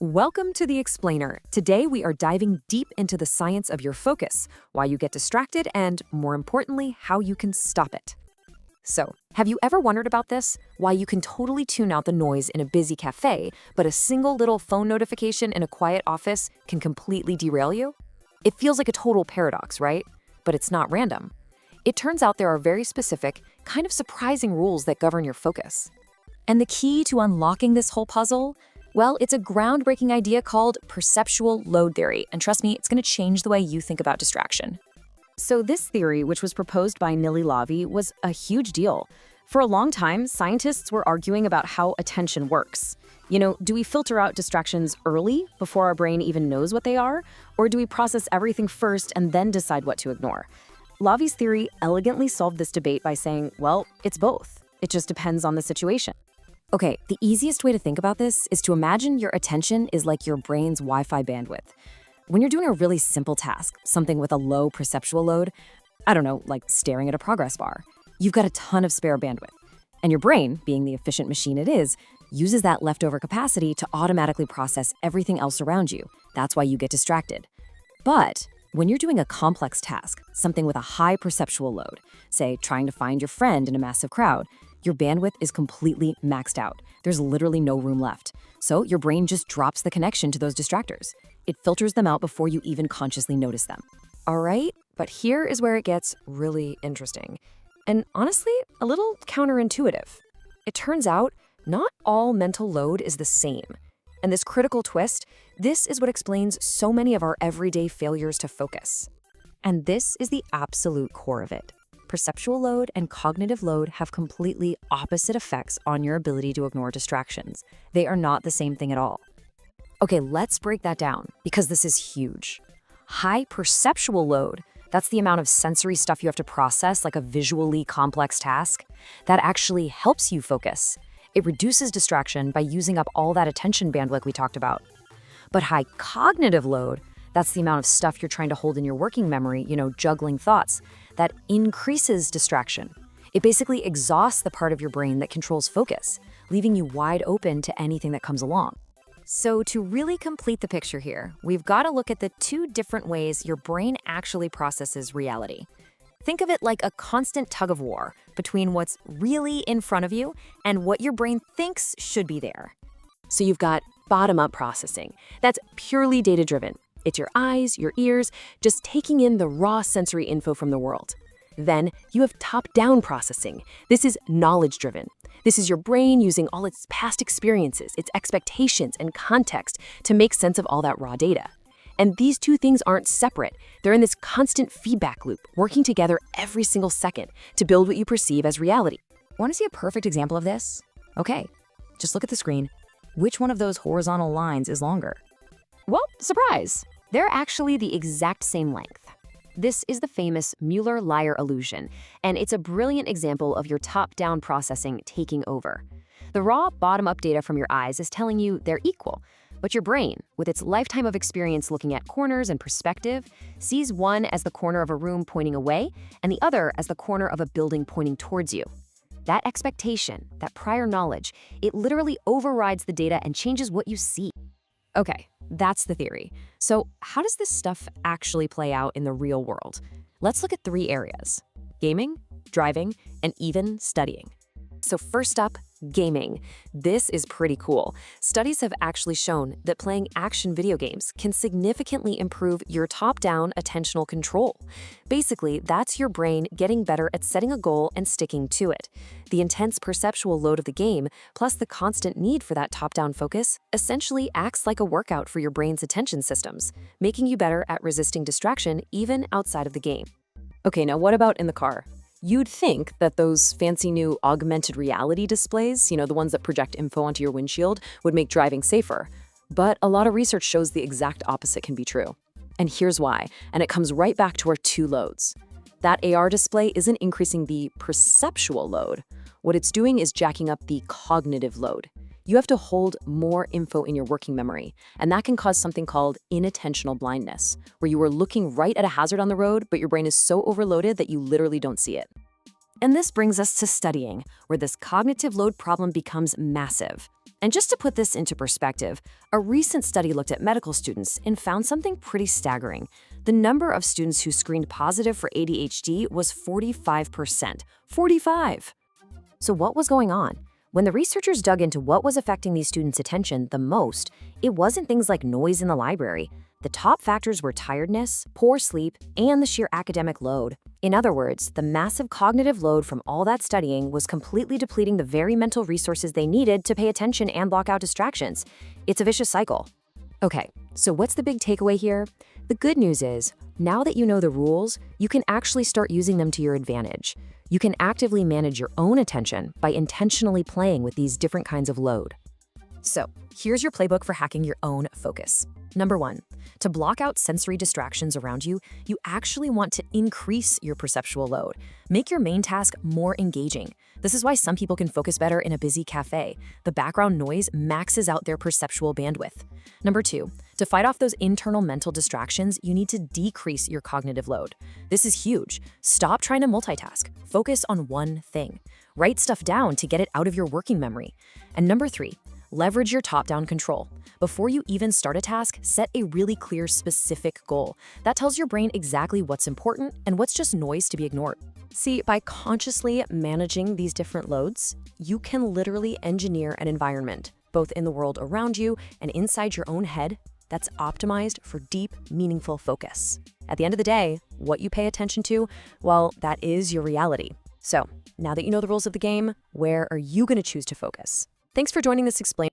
Welcome to The Explainer. Today we are diving deep into the science of your focus, why you get distracted, and more importantly, how you can stop it. So, have you ever wondered about this? Why you can totally tune out the noise in a busy cafe, but a single little phone notification in a quiet office can completely derail you? It feels like a total paradox, right? But it's not random. It turns out there are very specific, kind of surprising rules that govern your focus. And the key to unlocking this whole puzzle? Well, it's a groundbreaking idea called perceptual load theory, and trust me, it's going to change the way you think about distraction. So this theory, which was proposed by Nilly Lavie, was a huge deal. For a long time, scientists were arguing about how attention works. Do we filter out distractions early, before our brain even knows what they are? Or do we process everything first and then decide what to ignore? Lavie's theory elegantly solved this debate by saying, well, it's both. It just depends on the situation. Okay, the easiest way to think about this is to imagine your attention is like your brain's Wi-Fi bandwidth. When you're doing a really simple task, something with a low perceptual load, I don't know, like staring at a progress bar, you've got a ton of spare bandwidth. And your brain, being the efficient machine it is, uses that leftover capacity to automatically process everything else around you. That's why you get distracted. But when you're doing a complex task, something with a high perceptual load, say trying to find your friend in a massive crowd, your bandwidth is completely maxed out. There's literally no room left. So your brain just drops the connection to those distractors. It filters them out before you even consciously notice them. All right, but here is where it gets really interesting. And honestly, a little counterintuitive. It turns out, not all mental load is the same. And this critical twist, this is what explains so many of our everyday failures to focus. And this is the absolute core of it. Perceptual load and cognitive load have completely opposite effects on your ability to ignore distractions. They are not the same thing at all. Okay, let's break that down because this is huge. High perceptual load, that's the amount of sensory stuff you have to process, like a visually complex task, that actually helps you focus. It reduces distraction by using up all that attention bandwidth we talked about. But high cognitive load, that's the amount of stuff you're trying to hold in your working memory, juggling thoughts, that increases distraction. It basically exhausts the part of your brain that controls focus, leaving you wide open to anything that comes along. So to really complete the picture here, we've got to look at the two different ways your brain actually processes reality. Think of it like a constant tug of war between what's really in front of you and what your brain thinks should be there. So you've got bottom-up processing. That's purely data-driven. It's your eyes, your ears, just taking in the raw sensory info from the world. Then you have top-down processing. This is knowledge-driven. This is your brain using all its past experiences, its expectations, and context to make sense of all that raw data. And these two things aren't separate. They're in this constant feedback loop, working together every single second to build what you perceive as reality. Want to see a perfect example of this? Okay, just look at the screen. Which one of those horizontal lines is longer? Well, surprise! They're actually the exact same length. This is the famous Mueller-Lyer illusion, and it's a brilliant example of your top-down processing taking over. The raw bottom-up data from your eyes is telling you they're equal, but your brain, with its lifetime of experience looking at corners and perspective, sees one as the corner of a room pointing away and the other as the corner of a building pointing towards you. That expectation, that prior knowledge, it literally overrides the data and changes what you see. Okay, that's the theory. So how does this stuff actually play out in the real world? Let's look at 3 areas: gaming, driving, and even studying. So first up, gaming. This is pretty cool. Studies have actually shown that playing action video games can significantly improve your top-down attentional control. Basically, that's your brain getting better at setting a goal and sticking to it. The intense perceptual load of the game, plus the constant need for that top-down focus, essentially acts like a workout for your brain's attention systems, making you better at resisting distraction even outside of the game. Okay, now what about in the car? You'd think that those fancy new augmented reality displays, the ones that project info onto your windshield, would make driving safer. But a lot of research shows the exact opposite can be true. And here's why, and it comes right back to our 2 loads. That AR display isn't increasing the perceptual load. What it's doing is jacking up the cognitive load. You have to hold more info in your working memory, and that can cause something called inattentional blindness, where you are looking right at a hazard on the road, but your brain is so overloaded that you literally don't see it. And this brings us to studying, where this cognitive load problem becomes massive. And just to put this into perspective, a recent study looked at medical students and found something pretty staggering. The number of students who screened positive for ADHD was 45%. 45! So what was going on? When the researchers dug into what was affecting these students' attention the most, it wasn't things like noise in the library. The top factors were tiredness, poor sleep, and the sheer academic load. In other words, the massive cognitive load from all that studying was completely depleting the very mental resources they needed to pay attention and block out distractions. It's a vicious cycle. Okay, so what's the big takeaway here? The good news is, now that you know the rules, you can actually start using them to your advantage. You can actively manage your own attention by intentionally playing with these different kinds of load. So, here's your playbook for hacking your own focus. Number 1, to block out sensory distractions around you, you actually want to increase your perceptual load. Make your main task more engaging. This is why some people can focus better in a busy cafe. The background noise maxes out their perceptual bandwidth. Number 2, to fight off those internal mental distractions, you need to decrease your cognitive load. This is huge. Stop trying to multitask. Focus on one thing. Write stuff down to get it out of your working memory. And number 3, leverage your top-down control. Before you even start a task, set a really clear, specific goal. That tells your brain exactly what's important and what's just noise to be ignored. See, by consciously managing these different loads, you can literally engineer an environment, both in the world around you and inside your own head, that's optimized for deep, meaningful focus. At the end of the day, what you pay attention to, well, that is your reality. So, now that you know the rules of the game, where are you going to choose to focus? Thanks for joining this Explain.